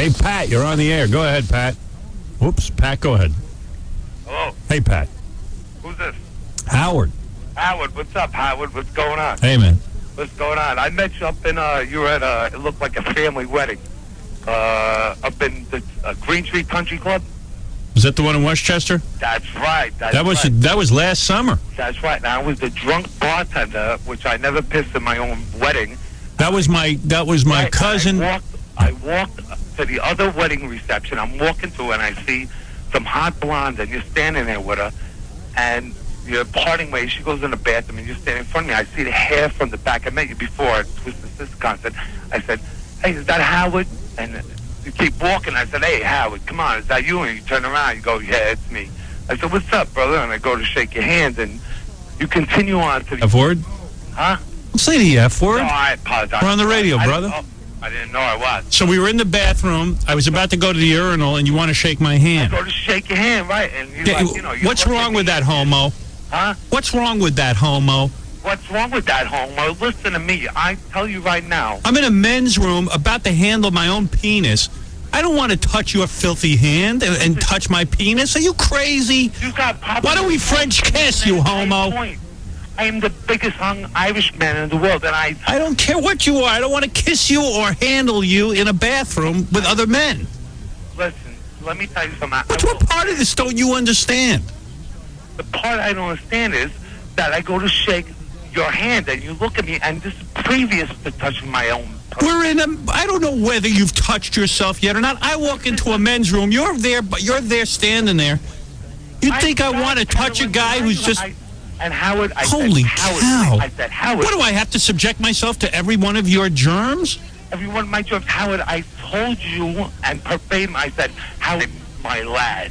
Hey, Pat, you're on the air. Go ahead, Pat. Whoops, Pat, go ahead. Hello. Hey, Pat. Who's this? Howard. Howard, what's up, Howard? What's going on? Hey, man. What's going on? I met you up in, you were at, it looked like a family wedding, up in the Green Street Country Club. Was that the one in Westchester? That's right. That was last summer. That's right. Now, I was the drunk bartender, which I never pissed in my own wedding. That was my right, cousin. I walked to the other wedding reception. I'm walking through, and I see some hot blonde, and you're standing there with her, and you're parting ways. She goes in the bathroom, and you're standing in front of me. I see the hair from the back. I met you before at Twisted Sister concert. I said, hey, is that Howard? And you keep walking. I said, hey, Howard, come on, is that you? And you turn around. You go, yeah, it's me. I said, what's up, brother? And I go to shake your hand, and you continue on to the... F word? Huh? Don't say the F word. No, I apologize. We're on the radio, brother. I didn't know I was. So we were in the bathroom. I was about to go to the urinal, and you want to shake my hand. I go to shake your hand, right? And you're like, you know... What's wrong with that, homo? Huh? What's wrong with that, homo? What's wrong with that, homo? Listen to me. I tell you right now. I'm in a men's room about to handle my own penis. I don't want to touch your filthy hand and touch my penis. Are you crazy? You got Why don't we French kiss, you homo? I am the biggest hung Irish man in the world, and I don't care what you are. I don't want to kiss you or handle you in a bathroom with other men. Listen, let me tell you something. What part of this don't you understand? The part I don't understand is that I go to shake your hand, and you look at me, and this is previous to touching my own. I don't know whether you've touched yourself yet or not. I walk into a men's room. You're there standing there. You think I want to touch a guy who's just... And Howard, Holy cow. I said, Howard. What, do I have to subject myself to every one of your germs? Every one of my germs. Howard, I told you, and verbatim, I said, Howard, my lad.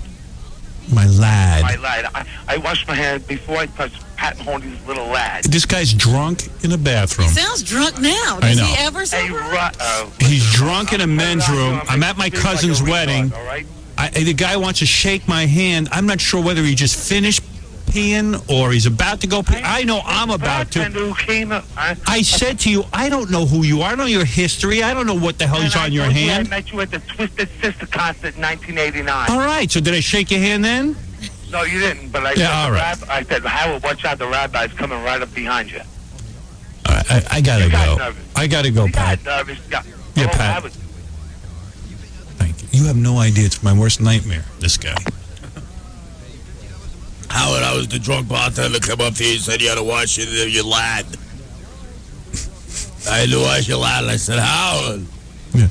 My lad. My lad. I washed my hands before I touched Pat Mahoney's little lad. This guy's drunk in a bathroom. He sounds drunk now. Does he ever sober? He's drunk in a men's room. I'm at my cousin's wedding. The guy wants to shake my hand. I'm not sure whether he just finished peeing or he's about to go pee. I know I'm about to. I said to you, I don't know who you are. I don't know your history. I don't know what the hell is on your hand. I met you at the Twisted Sister concert in 1989. All right. So did I shake your hand then? No, you didn't. But I said, I said, Howard, watch out. The rabbi's coming right up behind you. All right, I gotta go. Nervous. I gotta go, Pat. Yeah, Pat. Howard. Thank you. You have no idea. It's my worst nightmare, this guy. Howard, I was the drunk bartender come up to you and said you had to wash your lad. I had to wash your lad. I said, Howard. Yeah.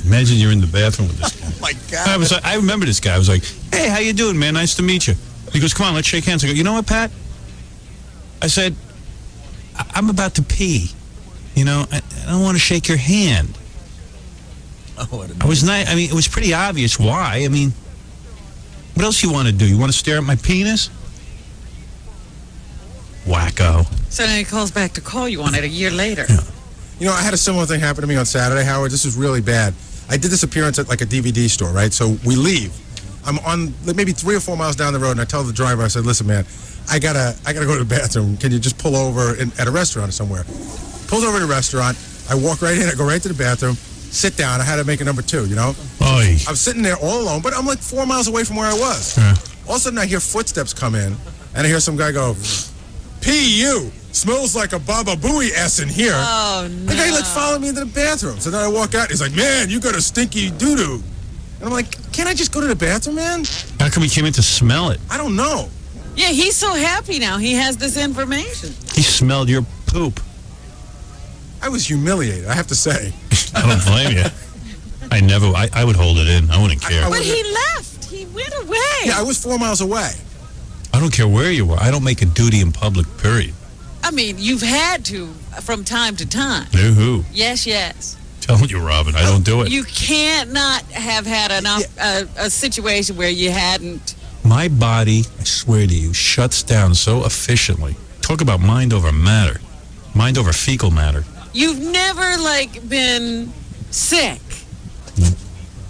Imagine you're in the bathroom with this guy. Oh, my God. I remember this guy. I was like, hey, how you doing, man? Nice to meet you. He goes, come on, let's shake hands. I go, you know what, Pat? I said, I'm about to pee. You know, I don't want to shake your hand. I was not. I mean, it was pretty obvious why. I mean, what else you want to do? You want to stare at my penis? Wacko. So then he calls back to call you on it a year later. Yeah. You know, I had a similar thing happen to me on Saturday, Howard. This was really bad. I did this appearance at like a DVD store, right? So we leave. I'm on maybe 3 or 4 miles down the road, and I tell the driver, I said, listen, man, I gotta go to the bathroom. Can you just pull over at a restaurant or somewhere? Pulls over at a restaurant. I walk right in. I go right to the bathroom. Sit down. I had to make a number 2, you know? Oy. I'm sitting there all alone, but I'm like 4 miles away from where I was. Yeah. All of a sudden, I hear footsteps come in, and I hear some guy go, P.U. Smells like a Baba Booey S in here. Oh, no. The guy, like, followed me into the bathroom. So then I walk out, he's like, man, you got a stinky doo-doo. And I'm like, can't I just go to the bathroom, man? How come he came in to smell it? I don't know. Yeah, he's so happy now. He has this information. He smelled your poop. I was humiliated, I have to say. I don't blame you. I would hold it in. I wouldn't care. But he left. He went away. Yeah, I was 4 miles away. I don't care where you were. I don't make a duty in public, period. I mean, you've had to from time to time. Who? Yes. Telling you, Robin, I don't do it. You can't not have had a situation where you hadn't. My body, I swear to you, shuts down so efficiently. Talk about mind over matter. Mind over fecal matter. You've never, like, been sick.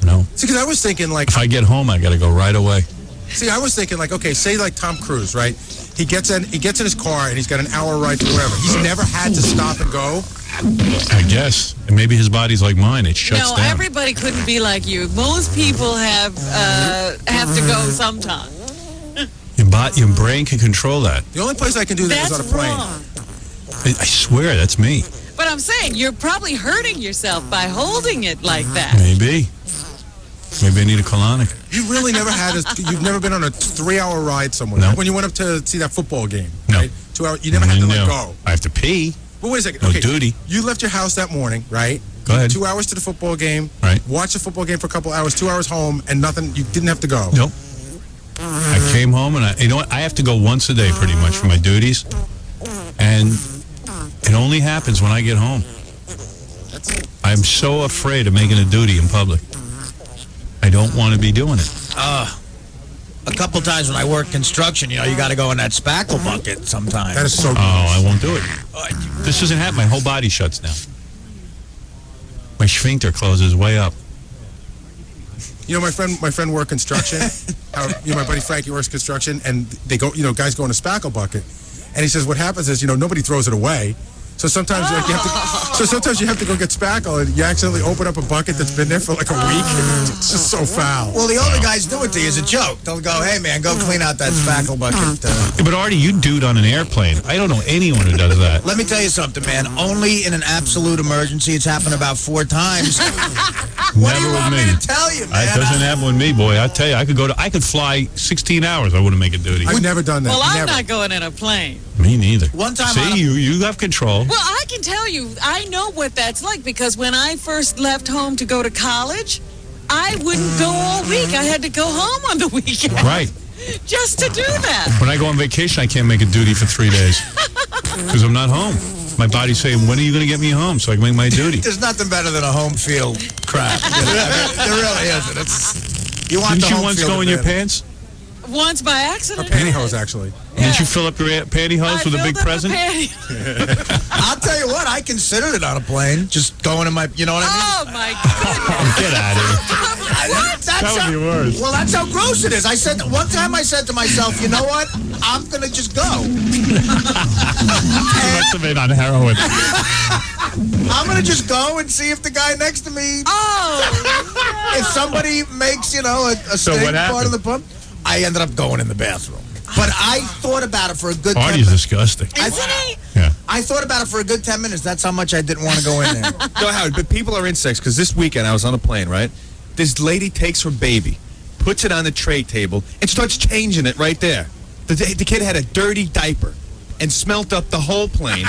No. See, because I was thinking, like... If I get home, I got to go right away. See, I was thinking, like, okay, say, like, Tom Cruise, right? He gets in his car, and he's got an hour ride to wherever. He's never had to stop and go. I guess. And maybe his body's like mine. It shuts down. Everybody couldn't be like you. Most people have to go sometime. Your brain can control that. The only place I can do that is on a plane. Wrong. I swear, that's me. But I'm saying you're probably hurting yourself by holding it like that. Maybe I need a colonic. You really never you've never been on a 3-hour ride somewhere? No. When you went up to see that football game, No. right? 2 hours, you never had to let go. I have to pee. But wait a second. No Okay, duty. You left your house that morning, right? Go ahead. 2 hours to the football game. Right. Watch the football game for a couple hours, 2 hours home, and nothing. You didn't have to go. Nope. I came home and you know what? I have to go once a day pretty much for my duties. And it only happens when I get home. I'm so afraid of making a duty in public. I don't want to be doing it. A couple times when I work construction, you got to go in that spackle bucket sometimes. That is so gross. Oh, I won't do it. This doesn't happen. My whole body shuts down. My sphincter closes way up. You know, my friend worked construction. My buddy Frankie works construction, and they go, guys go in a spackle bucket, and he says what happens is, nobody throws it away. So sometimes you have to go get spackle, and you accidentally open up a bucket that's been there for like a week. It's just so foul. Well, the older guys do it to you as a joke. They'll go, "Hey, man, go clean out that spackle bucket." Yeah, but Artie, you do it on an airplane. I don't know anyone who does that. Let me tell you something, man. Only in an absolute emergency. It's happened about 4 times. What do you want me to tell you, man? It doesn't happen with me, boy. I tell you, I could fly 16 hours. I wouldn't make a duty. I've never done that. Well, I'm Never. not going in a plane. Me neither. One time See, you have control. Well, I can tell you, I know what that's like because when I first left home to go to college, I wouldn't go all week. I had to go home on the weekend. Right. Just to do that. When I go on vacation, I can't make a duty for 3 days because I'm not home. My body's saying, when are you going to get me home so I can make my duty? There's nothing better than a home field crap. There really isn't. You want Didn't the you home once field go in your pants? Once by Or accident. pantyhose, actually. Didn't you fill up your pantyhose with a big present? I'll tell you what, I considered it on a plane. Just going in my, you know what I mean? Oh, my goodness. Get out of here. That would be worse. Well, that's how gross it is. One time I said to myself, you know what? I'm going to just go. You must have been on heroin. I'm going to just go and see if the guy next to me, if somebody makes, a So stink what part of happened? the pump. I ended up going in the bathroom. But I thought about it for a good 10 Artie's minutes. disgusting. Isn't he? Yeah. I thought about it for a good 10 minutes. That's how much I didn't want to go in there. No, Howard, but people are insects because this weekend I was on a plane, right? This lady takes her baby, puts it on the tray table, and starts changing it right there. The kid had a dirty diaper and smelt up the whole plane.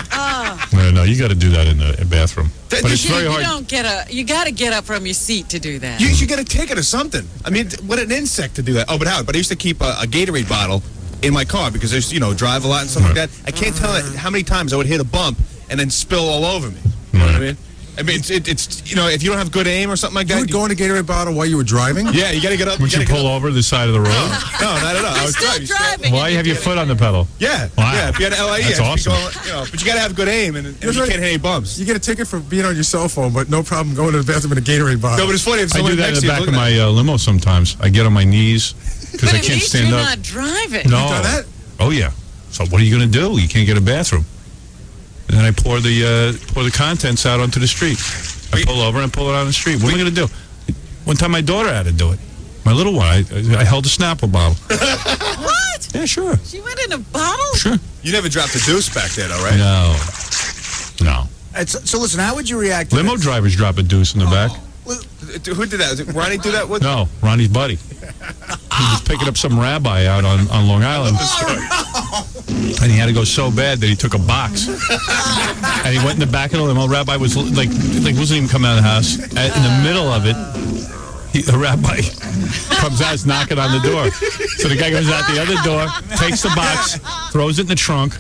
No, you got to do that in the bathroom. But it's very You hard. don't you got to get up from your seat to do that. You should get a ticket or something. I mean, what an insect to do that. Oh, but Howard, I used to keep a Gatorade bottle in my car because I used to, drive a lot and stuff like that. I can't tell how many times I would hit a bump and then spill all over me. You know what I mean? I mean, it's if you don't have good aim or something like that. You would go in a Gatorade bottle while you were driving? Yeah, you got to get up. Would you pull over the side of the road? No, not at all. I was Still driving. Why you have your foot on the pedal? Yeah. Wow. Yeah, if you had an LIE, That's I'd be awesome. going, but you got to have good aim and you right. can't hit any bumps. You get a ticket for being on your cell phone, but no problem going to the bathroom in a Gatorade bottle. No, but it's funny if I someone do that in next the to you back is of looking my limo sometimes. I get on my knees because But I at can't least stand you're up. not driving. No. You done that? Oh yeah. So what are you going to do? You can't get a bathroom. And then I pour the contents out onto the street. I pull over and pull it on the street. What am I going to do? One time my daughter had to do it. My little one. I held a Snapple bottle. What? Yeah, sure. She went in a bottle? Sure. You never dropped a deuce back there, though, right? No. So listen, how would you react to Limo this? drivers drop a deuce in the back. Who did that? Did Ronnie do that with? No, Ronnie's buddy. He was picking up some rabbi out on Long Island. And he had to go so bad that he took a box. And he went in the back of the limo. Rabbi was like wasn't even coming out of the house. In the middle of it, the rabbi comes out, is knocking on the door. So the guy goes out the other door, takes the box, throws it in the trunk,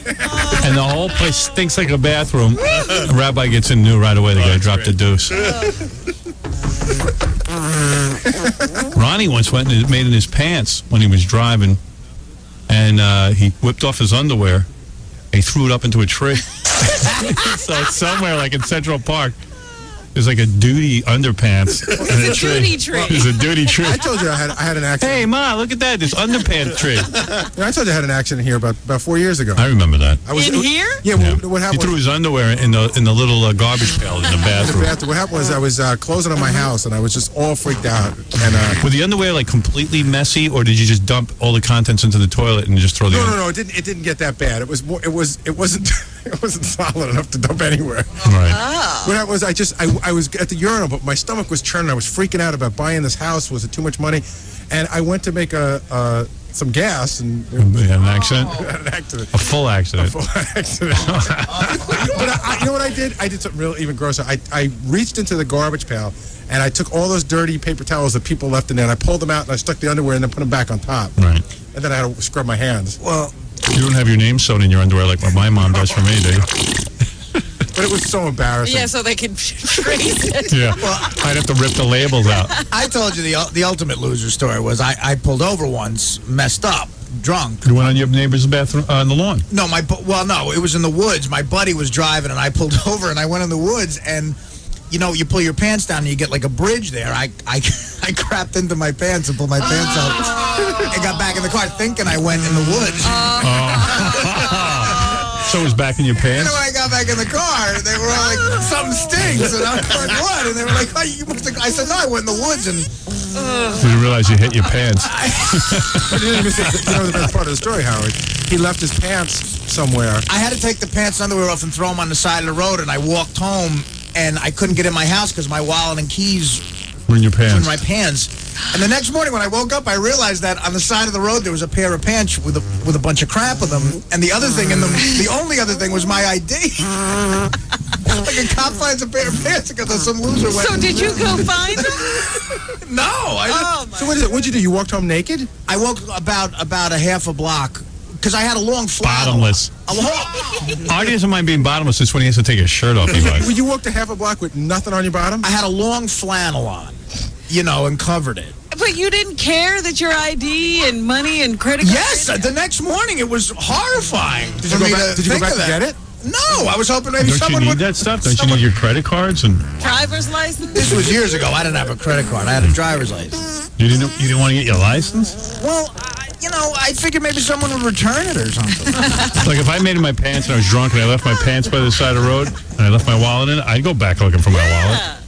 and the whole place stinks like a bathroom. The rabbi gets in, knew right away the guy dropped a deuce. Ronnie once went and made in his pants when he was driving, and he whipped off his underwear. And he threw it up into a tree. So it's somewhere like in Central Park. There's like a Doody underpants and a tree. Doody tree. There's a Doody tree. I told you I had an accident. Hey, Ma, look at that. This underpants tree. I told you I had an accident here about 4 years ago. I remember that. In here? Yeah. What happened? He threw his underwear in the little garbage pail in the bathroom. What happened was I was closing on my house and I was just all freaked out. And were the underwear like completely messy, or did you just dump all the contents into the toilet and just throw the? No. It didn't get that bad. It was more. It wasn't. It wasn't solid enough to dump anywhere. Right. Oh. What happened was I was at the urinal, but my stomach was churning. I was freaking out about buying this house. Was it too much money? And I went to make some gas and You had an accident. an accident. A full accident. Full accident. But you know what I did? I did something real even grosser. I reached into the garbage pail and I took all those dirty paper towels that people left in there and I pulled them out and I stuck the underwear and then put them back on top. Right. And then I had to scrub my hands. Well, You don't have your name sewn in your underwear like what my mom does for me, do you? But it was so embarrassing. Yeah, so they can trace it. Yeah. I'd have to rip the labels out. I told you the ultimate loser story was I pulled over once, messed up, drunk. You went on your neighbor's bathroom on the lawn. No, no, it was in the woods. My buddy was driving, and I pulled over, and I went in the woods, and you know, you pull your pants down, and you get like a bridge there. I crapped into my pants and pulled my pants up, and got back in the car thinking I went in the woods. So it was back in your pants? And when I got back in the car, they were all like, something stinks. And I was like, what? And they were like, oh, you must have... I said, no, I went in the woods and... Did you realize you hit your pants? But you know the best part of the story, Howard? He left his pants somewhere. I had to take the pants and underwear off and throw them on the side of the road, and I walked home, and I couldn't get in my house because my wallet and keys Were in your pants. were in my pants. And the next morning when I woke up, I realized that on the side of the road there was a pair of pants with a bunch of crap in them, and the other thing in them, the only other thing was my ID. Like a cop finds a pair of pants because some loser went. So did you go find them? No, I didn't. Oh, my. So what is it? What'd you do? You walked home naked? I walked about a half a block because I had a long flannel. Bottomless. Artie doesn't mind being bottomless. It's when he has to take his shirt off. Well, you walked a half a block with nothing on your bottom? I had a long flannel on, you know, and covered it. But you didn't care that your ID and money and credit card... Yes, the next morning it was horrifying. Did you go back to get it? No, I was hoping maybe Don't someone you would... need that stuff? Don't you need your credit cards? And Driver's license? This was years ago. I didn't have a credit card. I had a driver's license. you didn't want to get your license? Well, you know, I figured maybe someone would return it or something. Like if I made it in my pants and I was drunk and I left my pants by the side of the road and I left my wallet in it, I'd go back looking for my wallet.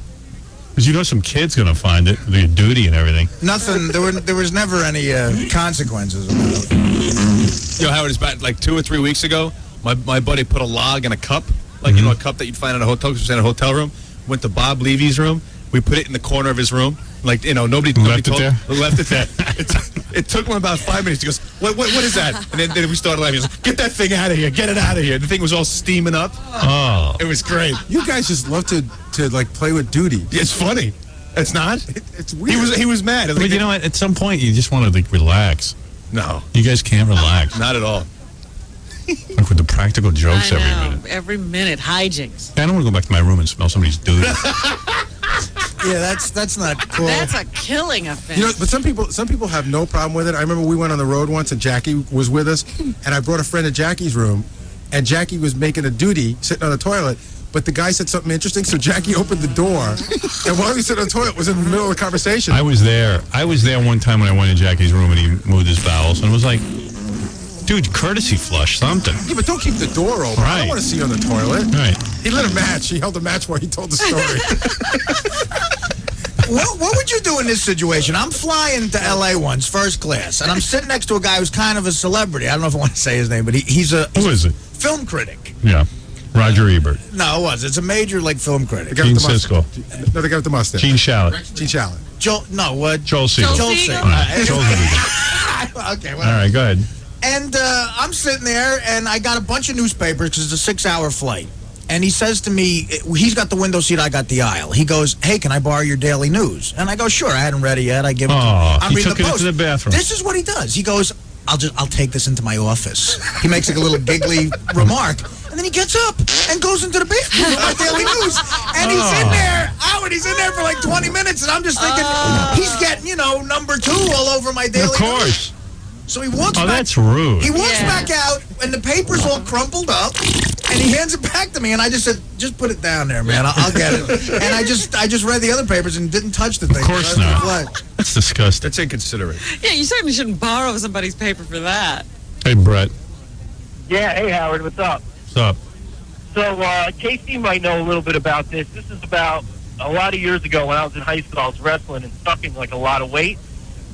Because you know some kid's going to find it, their duty and everything. Nothing. There was never any consequences about it. Yo, Howard, it's about like 2 or 3 weeks ago. My buddy put a log in a cup, like you know, a cup that you'd find in a hotel because we was in a hotel room. Went to Bob Levy's room. We put it in the corner of his room. Like, you know, nobody Left it there? Left it there. It took him about 5 minutes. He goes, what is that? And then we started laughing. He goes, get that thing out of here. Get it out of here. The thing was all steaming up. Oh. It was great. You guys just love to like play with Doody. It's funny. It's not? It's weird. He was mad. But you know what? At some point, you just want to like relax. No, You guys can't relax. not at all. Like with the practical jokes I every know. minute. Every minute, hijinks. I don't want to go back to my room and smell somebody's duty. Yeah, that's not cool. That's a killing offense. You know, but some people have no problem with it. I remember we went on the road once and Jackie was with us, and I brought a friend to Jackie's room, and Jackie was making a duty sitting on the toilet. But the guy said something interesting, so Jackie opened the door, and while he sat on the toilet, was in the middle of the conversation. I was there one time when I went in Jackie's room and he moved his bowels and was like, dude, courtesy flush, something. Yeah, but don't keep the door open. I Right. don't want to see you on the toilet. Right. He lit a match. He held a match while he told the story. What would you do in this situation? I'm flying to L.A. once, first class, and I'm sitting next to a guy who's kind of a celebrity. I don't know if I want to say his name, but he's a Who is it? film critic. Yeah. Roger Ebert. No, it was. It's a major film critic. The guy with Gene the mustache. Siskel. No, the guy with the mustache. Gene Shalit. Gene Shalit. Joel Joel Siegel. Siegel? All right. Joel Siegel. Okay, All right, go ahead. And I'm sitting there, and I got a bunch of newspapers because it's a 6-hour flight. And he says to me, he's got the window seat, I got the aisle. He goes, hey, can I borrow your daily news? And I go, sure. I hadn't read it yet. I give it to him. I'm he reading took the it Post. into the bathroom. This is what he does. He goes, I'll take this into my office. He makes like a little giggly remark. And then he gets up and goes into the bathroom with my daily news. And he's in there, Howard, he's in there for like 20 minutes. And I'm just thinking, he's getting, number 2 all over my daily Of course. news. So he walks back. Oh, that's rude. He walks back out, and the paper's all crumpled up, and he hands it back to me, and I just said, just put it down there, man. I'll get it. And I just read the other papers and didn't touch the thing. Of course not. That's disgusting. That's inconsiderate. Yeah, you certainly shouldn't borrow somebody's paper for that. Hey, Brett. Yeah, hey, Howard, what's up? What's up? So, Casey might know a little bit about this. This is about a lot of years ago when I was in high school. I was wrestling and sucking, like, a lot of weight.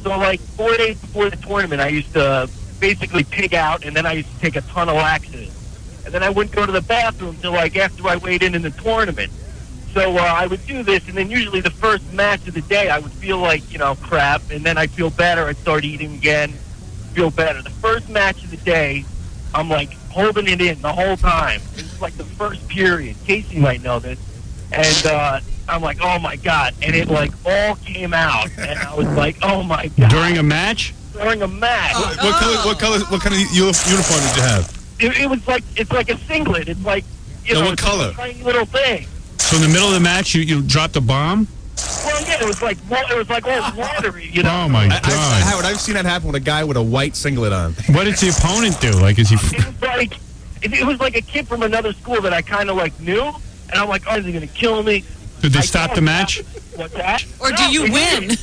So, like, 4 days before the tournament, I used to basically pig out, and then I used to take a ton of laxatives. And then I wouldn't go to the bathroom until, like, after I weighed in the tournament. So I would do this, and then usually the first match of the day, I would feel like, crap, and then I'd feel better. I'd start eating again, feel better. The first match of the day, I'm, like, holding it in the whole time. This is, like, the first period. Casey might know this. And I'm like, oh, my God. And it, like, all came out. And I was like, oh, my God. During a match? During a match. What kind of uniform did you have? It was like, it's like a singlet. It's like, what it's color? Like a tiny little thing. So in the middle of the match, you dropped a bomb? Well, yeah, it was like all watery, Oh, my God. Howard, I've seen that happen with a guy with a white singlet on. What did the opponent do? Like, is he... It was like a kid from another school that I kind of, like, knew. And I'm like, oh, is he going to kill me? Did they stop the match? What's that? Or do you win?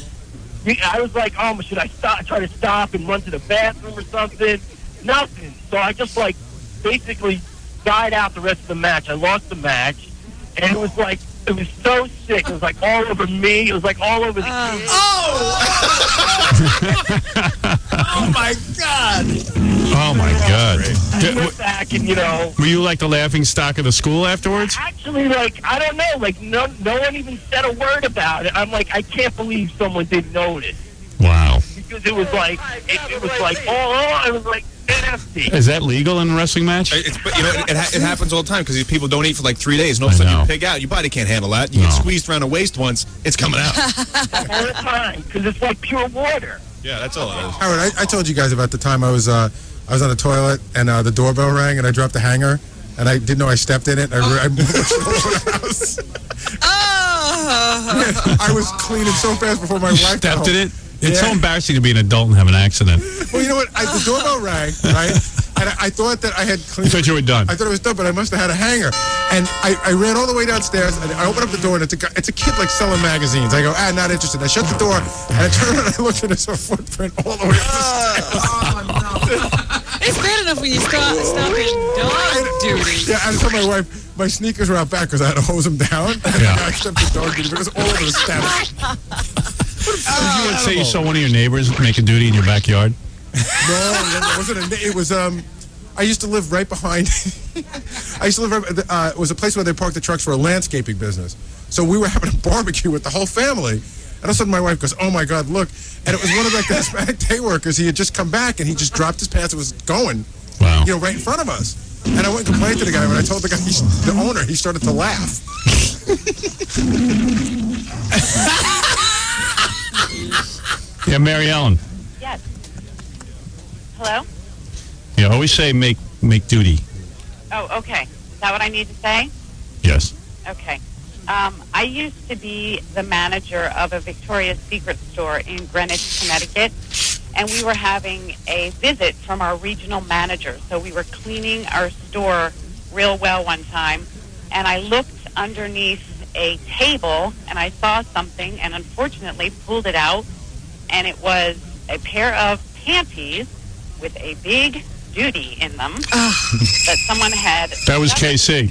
I was like, oh, should I try to stop and run to the bathroom or something? Nothing. So I just, like, basically died out the rest of the match. I lost the match. And it was like, it was so sick. It was like all over me. It was like all over the kids. Oh, my God. Oh, my God. I went back and, Were you like the laughing stock of the school afterwards? Actually, like, I don't know. Like, no one even said a word about it. I'm like, I can't believe someone didn't notice. Wow. Because it was like, it was like, it was like nasty. Is that legal in a wrestling match? It happens all the time because people don't eat for like 3 days. And all of a sudden you pig out. Your body can't handle that. You get squeezed around the waist once, it's coming out. All the time, because it's like pure water. Yeah, that's all it is. Howard, I told you guys about the time I was on the toilet and the doorbell rang and I dropped the hanger and I didn't know I stepped in it. I moved the house. I was cleaning so fast before my wife stepped in it. It's so embarrassing to be an adult and have an accident. Well, you know what? The doorbell rang, right? And I thought that I had cleaned. You thought you were done. I thought it was done, but I must have had a hanger. And I ran all the way downstairs, and I opened up the door, and it's a kid, like, selling magazines. I go, not interested. I shut the door, and I turned around, and I looked, and there's a footprint all the way up the stairs. It's bad enough when you stop in dog duty. Yeah, I told my wife, my sneakers were out back because I had to hose them down. And I stepped in dog duty because all over the steps. Did you say you saw one of your neighbors making duty in your backyard? No, it wasn't. It was. I used to live right behind. I used to live right. It was a place where they parked the trucks for a landscaping business. So we were having a barbecue with the whole family. And all of a sudden, my wife goes, "Oh my God, look!" And it was one of like the Hispanic day workers. He had just come back and he just dropped his pants and was going. Wow. Right in front of us. And I went and complained to the guy. When I told the guy, the owner, he started to laugh. Yeah, Mary Ellen. Yes. Hello? Yeah, always say make duty. Oh, okay. Is that what I need to say? Yes. Okay. I used to be the manager of a Victoria's Secret store in Greenwich, Connecticut, and we were having a visit from our regional manager. So we were cleaning our store real well one time, and I looked underneath a table, and I saw something, and unfortunately pulled it out, and it was a pair of panties with a big Doody in them that someone had. That was KC.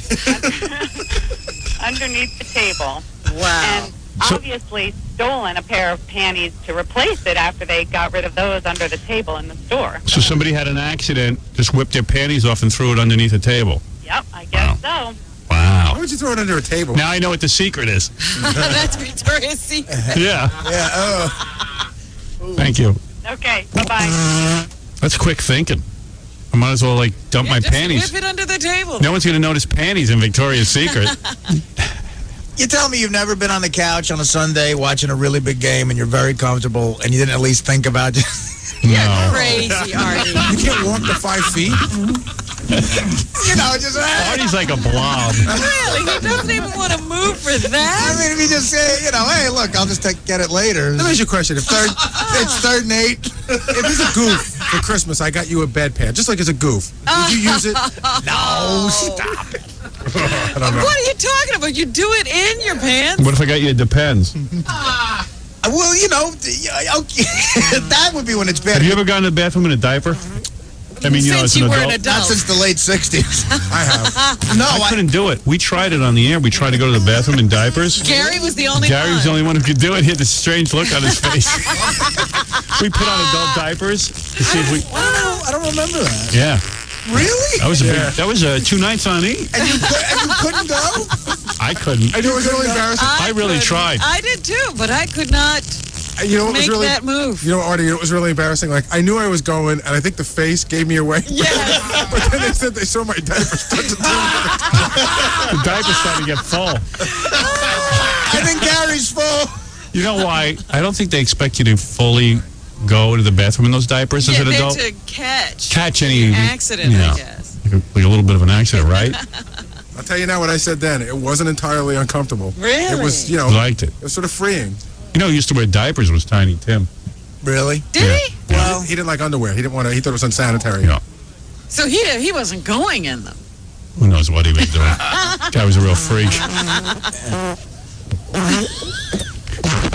Underneath the table. Wow. And obviously stolen a pair of panties to replace it after they got rid of those under the table in the store. So somebody had an accident, just whipped their panties off and threw it underneath the table. Yep, I guess so. Wow. Why would you throw it under a table? Now I know what the secret is. That's Victoria's Secret. Yeah. Yeah. Thank you. Okay, bye-bye. That's quick thinking. I might as well, like, dump my just panties. whip it under the table. No one's going to notice panties in Victoria's Secret. You tell me you've never been on the couch on a Sunday watching a really big game and you're very comfortable and you didn't at least think about it. No. Crazy, Artie. You can't walk the 5 feet? Just... Artie's like a blob. Really? He doesn't even want to move for that? I mean, if you just say, hey, look, I'll just get it later. Let me ask you a question. If It's third and 8. if he's a goof, For Christmas, I got you a bedpan, just like as a goof. Did you use it? No, stop it. I don't know. What are you talking about? You do it in your pants? What if I got you a Depends? Well, you know, that would be when it's bad. Have you ever gone to the bathroom in a diaper? I mean, you know, as Since an you were adult. an adult. Not since the late 60s. I have. No, I couldn't do it. We tried it on the air. We tried to go to the bathroom in diapers. Gary was the only Gary was the one. only one who could do it. He had this strange look on his face. We put on adult diapers to see if we. I don't remember that. Yeah, Really? that was a big. That was 2 nights on E. And you couldn't go? I couldn't. I knew it was really embarrassing. I really couldn't. tried. I did too, but I could not You know what was make really that move. You know, Artie, it was really embarrassing. Like, I knew I was going, and I think the face gave me away. Yeah. But then they said they saw my diapers. The diaper's starting to get full. I think Gary's full. You know why? I don't think they expect you to fully go to the bathroom in those diapers as an they're adult. to catch any accident, yeah, I guess. like a little bit of an accident, right? I'll tell you now what I said then. It wasn't entirely uncomfortable. Really? It was, you know, Liked it. it was sort of freeing. You know, who used to wear diapers was Tiny Tim. Really? Did Yeah. he? Well, He didn't like underwear. He didn't want to. He thought it was unsanitary. Yeah. So he wasn't going in them. Who knows what he was doing? Guy was a real freak.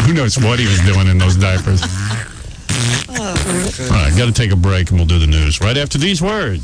Who knows what he was doing in those diapers? All right, got to take a break and we'll do the news right after these words.